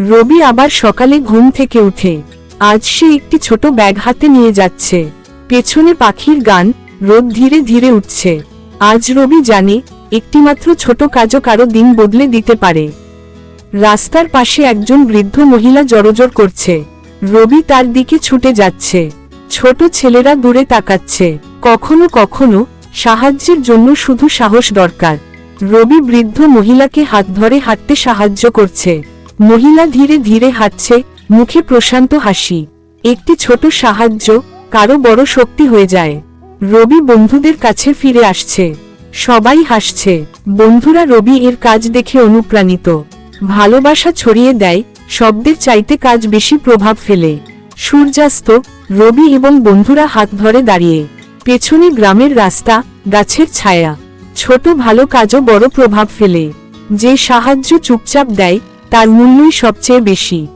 রবি আবার সকালে ঘুম থেকে উঠে আজ সে একটি ছোট ব্যাগ হাতে নিয়ে যাচ্ছে। পেছনে পাখির গান, রোদ ধীরে ধীরে উঠছে। আজ রবি জানে একটিমাত্র ছোট কাজও কারো দিন বদলে দিতে পারে। রাস্তার পাশে একজন বৃদ্ধ মহিলা জড়োজড় করছে। রবি তার দিকে ছুটে যাচ্ছে। ছোট ছেলেরা দূরে তাকাচ্ছে। কখনো কখনো সাহায্যের জন্য শুধু সাহস দরকার। রবি বৃদ্ধ মহিলাকে হাত ধরে হাঁটতে সাহায্য করছে। মহিলা ধীরে ধীরে হাঁটছে, মুখে প্রশান্ত হাসি। একটি ছোট সাহায্য কারো বড় শক্তি হয়ে যায়। রবি বন্ধুদের কাছে ফিরে আসছে। সবাই হাসছে। বন্ধুরা রবি এর কাজ দেখে অনুপ্রাণিত। ভালোবাসা ছড়িয়ে দেয়, শব্দের চাইতে কাজ বেশি প্রভাব ফেলে। সূর্যাস্ত, রবি এবং বন্ধুরা হাত ধরে দাঁড়িয়ে। পেছনে গ্রামের রাস্তা, গাছের ছায়া। ছোট ভালো কাজও বড় প্রভাব ফেলে। যে সাহায্য চুপচাপ দেয় তার মূল্যই সবচেয়ে বেশি।